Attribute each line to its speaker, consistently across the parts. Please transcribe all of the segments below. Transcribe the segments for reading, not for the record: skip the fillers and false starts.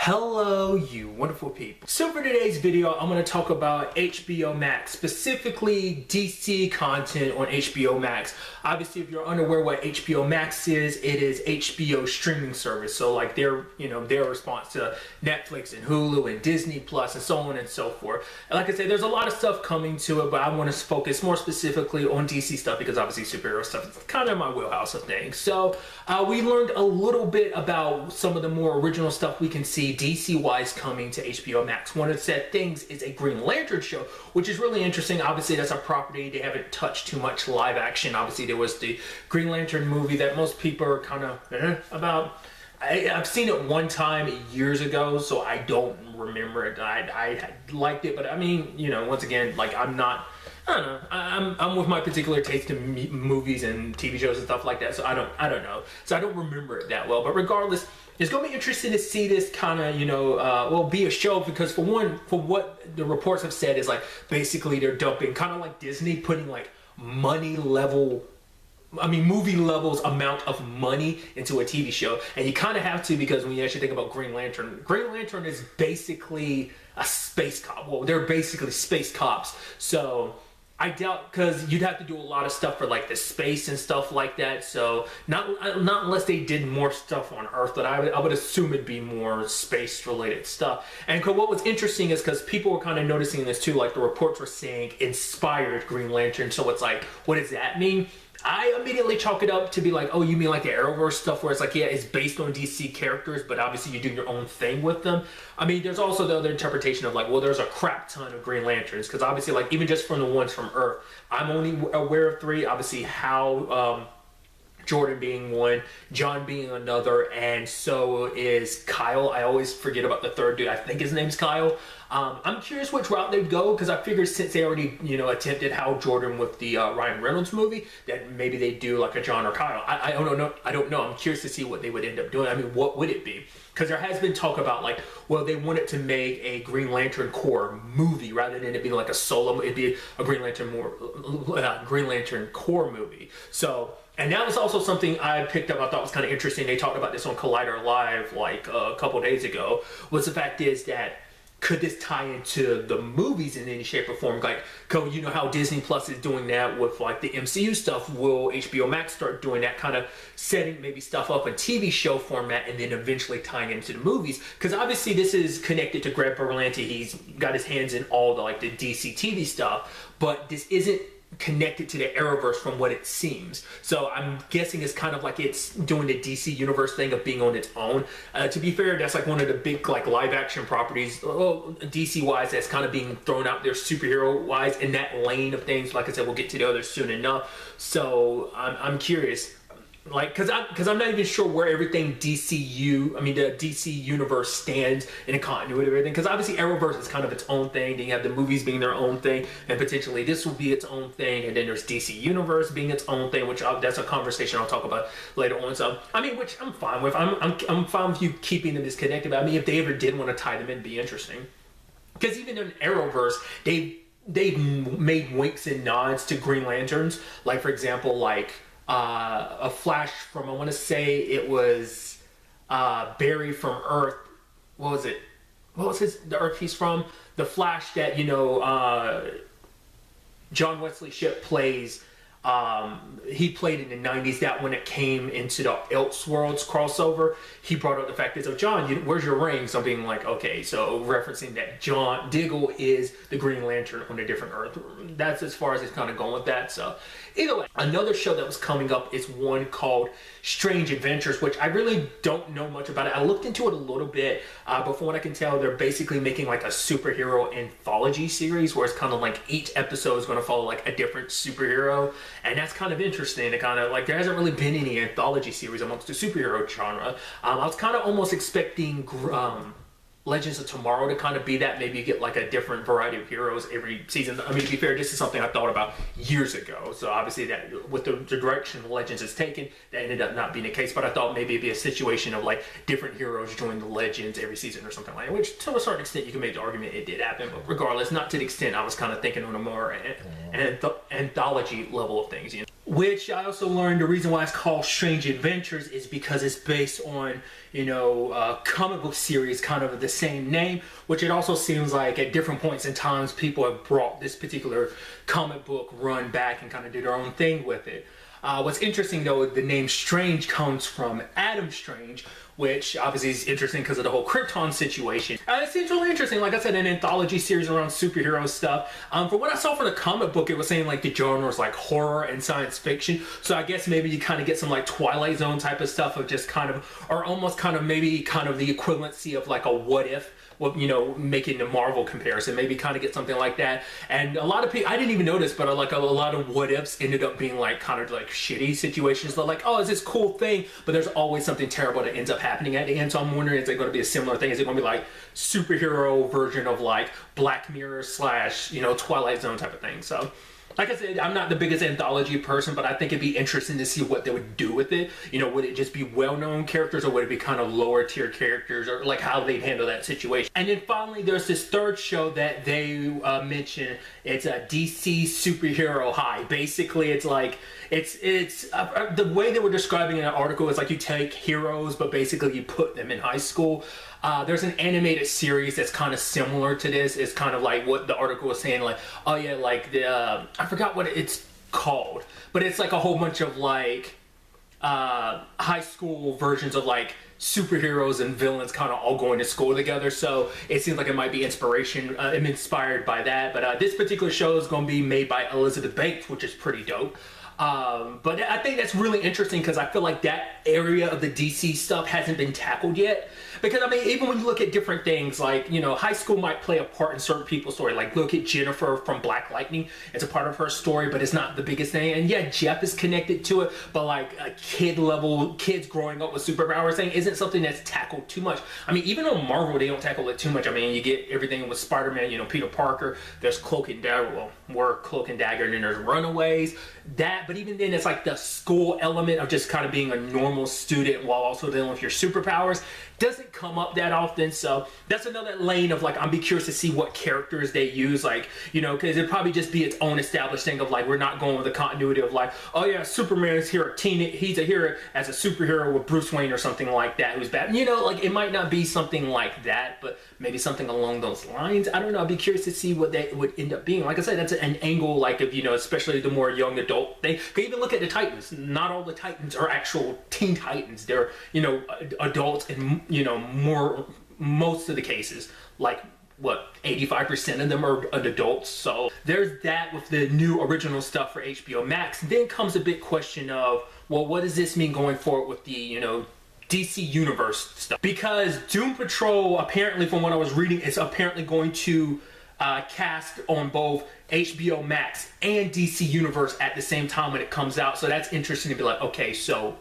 Speaker 1: Hello, you wonderful people. So for today's video, I'm going to talk about HBO Max, specifically DC content on HBO Max. Obviously, if you're unaware what HBO Max is, it is HBO streaming service. So like their response to Netflix and Hulu and Disney Plus and so on and so forth. And like I said, there's a lot of stuff coming to it, but I want to focus more specifically on DC stuff because obviously superhero stuff is kind of my wheelhouse of things. So we learned a little bit about some of the more original stuff we can see DC-wise coming to HBO Max. One of the said things is a Green Lantern show, which is really interesting. Obviously, that's a property they haven't touched too much live action. Obviously, there was the Green Lantern movie that most people are kind of about. I've seen it one time years ago, so I don't remember it. I liked it, but I mean, you know, once again, like I don't know. I'm with my particular taste in movies and TV shows and stuff like that, so I don't know. So I don't remember it that well. But regardless, it's going to be interesting to see this kind of, you know, be a show because for what the reports have said is like basically they're dumping kind of like Disney putting like movie levels amount of money into a TV show. And you kind of have to because when you actually think about Green Lantern is basically a space cop. Well, they're basically space cops. So I doubt, because you'd have to do a lot of stuff for like the space and stuff like that. So not unless they did more stuff on Earth, but I would assume it'd be more space related stuff. And what was interesting is because people were kind of noticing this too, like the reports were saying inspired Green Lantern. So it's like, what does that mean? I immediately chalk it up to be like, oh, you mean like the Arrowverse stuff where it's like, yeah, it's based on DC characters, but obviously you do your own thing with them. I mean, there's also the other interpretation of like, well, there's a crap ton of Green Lanterns because obviously like even just from the ones from Earth, I'm only aware of 3, obviously Hal, Jordan being one, John being another, and so is Kyle. I always forget about the third dude. I think his name's Kyle. I'm curious which route they'd go because I figured since they already, you know, attempted Hal Jordan with the Ryan Reynolds movie, that maybe they do like a John or Kyle. I don't know. I don't know. I'm curious to see what they would end up doing. I mean, what would it be? Because there has been talk about like, well, they wanted to make a Green Lantern Corps movie rather than it being like a solo. It'd be a Green Lantern Corps movie. So. And that was also something I picked up I thought was kind of interesting. They talked about this on Collider Live like a couple days ago. Was the fact is that could this tie into the movies in any shape or form? Like, you know how Disney Plus is doing that with like the MCU stuff. Will HBO Max start doing that kind of setting maybe stuff up in TV show format and then eventually tying into the movies? Because obviously this is connected to Greg Berlanti. He's got his hands in all the like the DC TV stuff, but this isn't connected to the Arrowverse from what it seems. So I'm guessing it's kind of like it's doing the DC universe thing of being on its own. To be fair, that's like one of the big like live action properties, DC wise, that's kind of being thrown out there superhero wise in that lane of things. Like I said, we'll get to the others soon enough. So I'm curious. Like, cause I'm not even sure where everything the DC universe stands in a continuity of everything. Cause obviously Arrowverse is kind of its own thing. Then you have the movies being their own thing, and potentially this will be its own thing. And then there's DC Universe being its own thing, which that's a conversation I'll talk about later on. So I mean, which I'm fine with. I'm fine with you keeping them disconnected. But I mean, if they ever did want to tie them in, it'd be interesting. Because even in Arrowverse, they've made winks and nods to Green Lanterns. Like for example, like. A Flash from, I want to say it was Barry from Earth. What was it? What was the Earth he's from? The Flash that, you know, John Wesley Shipp plays. He played in the 90s. That when it came into the Elseworlds crossover, he brought up the fact that, John, where's your ring? So being like, okay, so referencing that John Diggle is the Green Lantern on a different Earth. That's as far as it's kind of going with that. So either way, another show that was coming up is one called Strange Adventures, which I really don't know much about it. I looked into it a little bit, but from what I can tell, they're basically making like a superhero anthology series where it's kind of like each episode is going to follow like a different superhero. And that's kind of interesting. It kind of like there hasn't really been any anthology series amongst the superhero genre. I was kind of almost expecting Legends of Tomorrow to kind of be that. Maybe you get like a different variety of heroes every season. I mean, to be fair, this is something I thought about years ago. So obviously that with the direction Legends has taken, that ended up not being the case. But I thought maybe it'd be a situation of like different heroes join the Legends every season or something like that, which to a certain extent you can make the argument it did happen. But regardless, not to the extent I was kind of thinking on a more anthology level of things, you know. Which I also learned the reason why it's called Strange Adventures is because it's based on, comic book series kind of the same name, which it also seems like at different points in times people have brought this particular comic book run back and kind of did their own thing with it. What's interesting though, the name Strange comes from Adam Strange, which obviously is interesting because of the whole Krypton situation. It seems really interesting, like I said, an anthology series around superhero stuff. From what I saw from the comic book, it was saying like the genre was like horror and science fiction. So I guess maybe you kind of get some like Twilight Zone type of stuff of just kind of, or almost kind of maybe kind of the equivalency of like a what if. Well, making the Marvel comparison, maybe kind of get something like that. And a lot of people, I didn't even notice, but like a lot of what ifs ended up being like kind of like shitty situations. They're like, oh, it's this cool thing, but there's always something terrible that ends up happening at the end. So I'm wondering, is it going to be a similar thing? Is it going to be like superhero version of like Black Mirror / Twilight Zone type of thing? So, like I said, I'm not the biggest anthology person, but I think it'd be interesting to see what they would do with it. Would it just be well-known characters, or would it be kind of lower-tier characters, or like how they'd handle that situation? And then finally, there's this third show that they mentioned. It's a DC Superhero High. Basically, it's like it's the way they were describing it in the article is like you take heroes, but basically you put them in high school. There's an animated series that's kind of similar to this. It's kind of like what the article was saying, like, oh yeah, like the, I forgot what it's called, but it's like a whole bunch of like high school versions of like superheroes and villains kind of all going to school together. So it seems like it might be inspired by that. But this particular show is going to be made by Elizabeth Banks, which is pretty dope. But I think that's really interesting because I feel like that area of the DC stuff hasn't been tackled yet. Because, I mean, even when you look at different things, like, high school might play a part in certain people's story. Like, look at Jennifer from Black Lightning. It's a part of her story, but it's not the biggest thing. And yeah, Jeff is connected to it, but like a kids growing up with superpowers thing isn't something that's tackled too much. I mean, even on Marvel, they don't tackle it too much. I mean, you get everything with Spider-Man, Peter Parker, there's Cloak and Dagger, well, more Cloak and Dagger, and then there's Runaways. But even then, it's like the school element of just kind of being a normal student while also dealing with your superpowers doesn't come up that often. So that's another lane of like, I'd be curious to see what characters they use, like, because it'd probably just be its own established thing of like, we're not going with the continuity of like, oh yeah, Superman's here, he's a hero as a superhero with Bruce Wayne or something like that who's bad. Like it might not be something like that, but maybe something along those lines. I don't know. I'd be curious to see what they would end up being. Like I said, that's an angle, like if, especially the more young adult thing. You can even look at the Titans. Not all the Titans are actual Teen Titans. They're, adults and, most of the cases, like what, 85% of them are adults. So there's that with the new original stuff for HBO Max. Then comes a big question of, well, what does this mean going forward with the, DC Universe stuff? Because Doom Patrol, apparently from what I was reading, is apparently going to cast on both HBO Max and DC Universe at the same time when it comes out. So that's interesting to be like, okay, so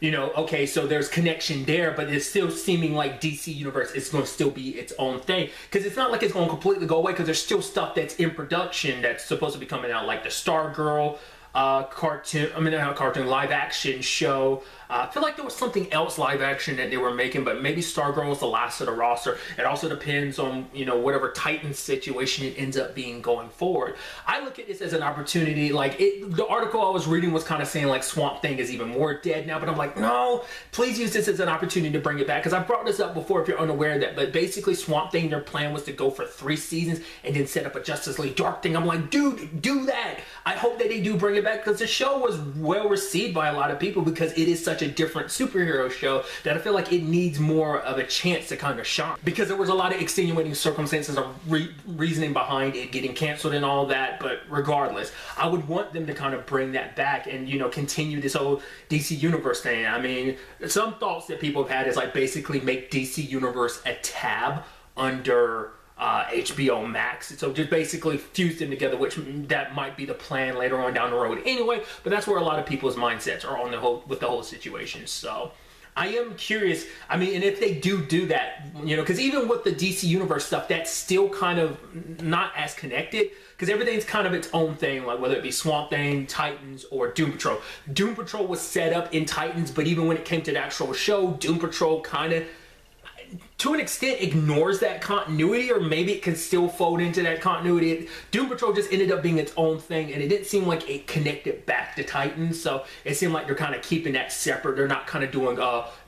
Speaker 1: so there's connection there, but it's still seeming like DC Universe is going to still be its own thing. Because it's not like it's going to completely go away, because there's still stuff that's in production that's supposed to be coming out, like the Stargirl live action show. I feel like there was something else live action that they were making, but maybe Stargirl was the last of the roster. It also depends on, whatever Titan situation it ends up being going forward. I look at this as an opportunity. Like, the article I was reading was kind of saying like Swamp Thing is even more dead now, but I'm like, no, please use this as an opportunity to bring it back. Because I brought this up before if you're unaware of that, but basically Swamp Thing, their plan was to go for 3 seasons and then set up a Justice League Dark thing. I'm like, dude, do that. I hope that they do bring it back, because the show was well received by a lot of people because it is such a different superhero show that I feel like it needs more of a chance to kind of shine, because there was a lot of extenuating circumstances of reasoning behind it getting canceled and all that. But regardless, I would want them to kind of bring that back and continue this whole DC Universe thing. I mean, some thoughts that people have had is like basically make DC Universe a tab under HBO Max. So just basically fuse them together, which that might be the plan later on down the road anyway, but that's where a lot of people's mindsets are on with the whole situation. So I am curious, I mean, and if they do that, because even with the DC Universe stuff, that's still kind of not as connected, because everything's kind of its own thing, like whether it be Swamp Thing, Titans, or Doom Patrol. Doom Patrol was set up in Titans, but even when it came to the actual show, Doom Patrol kind of, to an extent ignores that continuity, or maybe it can still fold into that continuity. Doom Patrol just ended up being its own thing, and it didn't seem like it connected back to Titans, so it seemed like they're kind of keeping that separate. They're not kind of doing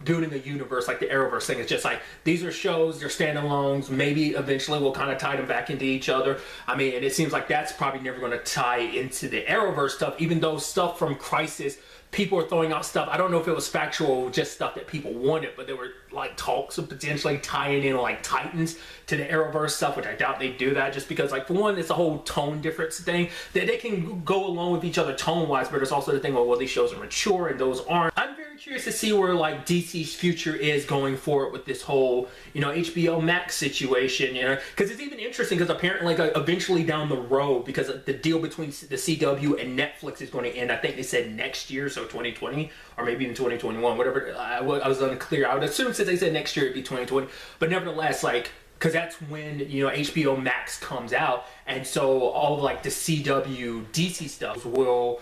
Speaker 1: building a universe like the Arrowverse thing. It's just like, these are shows, they're standalones, maybe eventually we'll kind of tie them back into each other. I mean, and it seems like that's probably never going to tie into the Arrowverse stuff, even though stuff from Crisis, people are throwing out stuff. I don't know if it was factual, just stuff that people wanted, but there were like talks of potentially tying in like Titans to the Arrowverse stuff, which I doubt they do that, just because, like, for one, it's a whole tone difference thing that they can go along with each other tone wise, but there's also the thing of, well, these shows are mature and those aren't. I'm very curious to see where like DC's future is going forward with this whole, you know, HBO Max situation, you know, because it's even interesting because apparently like eventually down the road, because the deal between the CW and Netflix is going to end, I think they said next year, so 2020 or maybe even 2021, whatever. I was unclear. I would assume since they said next year it'd be 2020, but nevertheless, like, because that's when, you know, HBO Max comes out, and so all of like the CW DC stuff will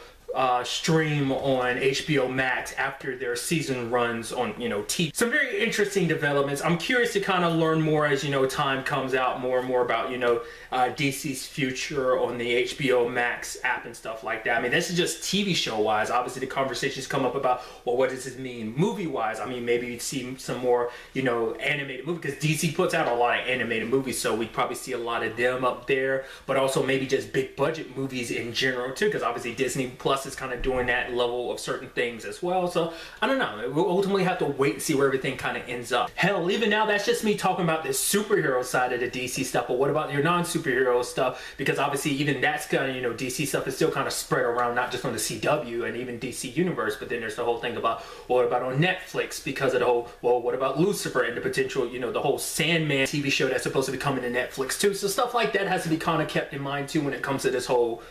Speaker 1: stream on HBO Max after their season runs on, you know, TV. Some very interesting developments. I'm curious to kind of learn more as, you know, time comes out more and more about, you know, DC's future on the HBO Max app and stuff like that. I mean, this is just TV show wise. Obviously the conversations come up about, well, what does this mean movie wise? I mean, maybe you'd see some more, you know, animated movies, because DC puts out a lot of animated movies, so we'd probably see a lot of them up there, but also maybe just big budget movies in general too, because obviously Disney Plus is kind of doing that level of certain things as well. So I don't know, we'll ultimately have to wait and see where everything kind of ends up. Hell, even now that's just me talking about this superhero side of the DC stuff, but what about your non-superhero stuff? Because obviously even that's kind of, you know, DC stuff is still kind of spread around, not just on the CW and even DC Universe, but then there's the whole thing about, well, what about on Netflix, because of the whole, well, what about Lucifer and the potential, you know, the whole Sandman TV show that's supposed to be coming to Netflix too. So stuff like that has to be kind of kept in mind too when it comes to this whole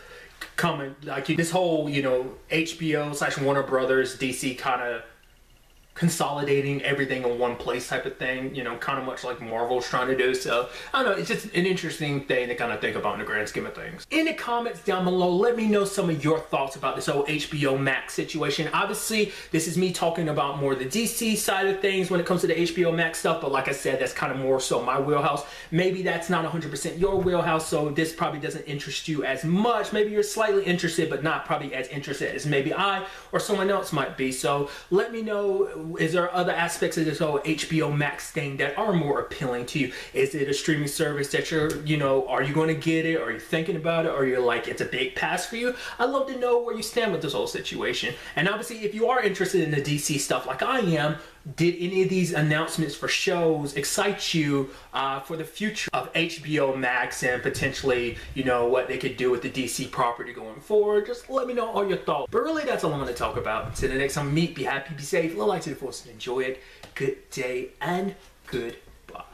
Speaker 1: this whole, you know, HBO / Warner Brothers DC kind of consolidating everything in one place type of thing, you know, kind of much like Marvel's trying to do. So I don't know, it's just an interesting thing to kind of think about in the grand scheme of things. In the comments down below, let me know some of your thoughts about this whole HBO Max situation. Obviously this is me talking about more the DC side of things when it comes to the HBO Max stuff, but like I said, that's kind of more so my wheelhouse. Maybe that's not 100% your wheelhouse, so this probably doesn't interest you as much. Maybe you're slightly interested, but not probably as interested as maybe I or someone else might be. So let me know, is there other aspects of this whole HBO Max thing that are more appealing to you? Is it a streaming service that you're, you know, are you going to get it? Are you thinking about it? Or you're like, it's a big pass for you? I'd love to know where you stand with this whole situation. And obviously, if you are interested in the DC stuff like I am, did any of these announcements for shows excite you for the future of HBO Max and potentially, you know, what they could do with the DC property going forward? Just let me know all your thoughts. But really, that's all I'm going to talk about. Until the next time, be happy, be safe, live life to the fullest, and enjoy it. Good day and goodbye.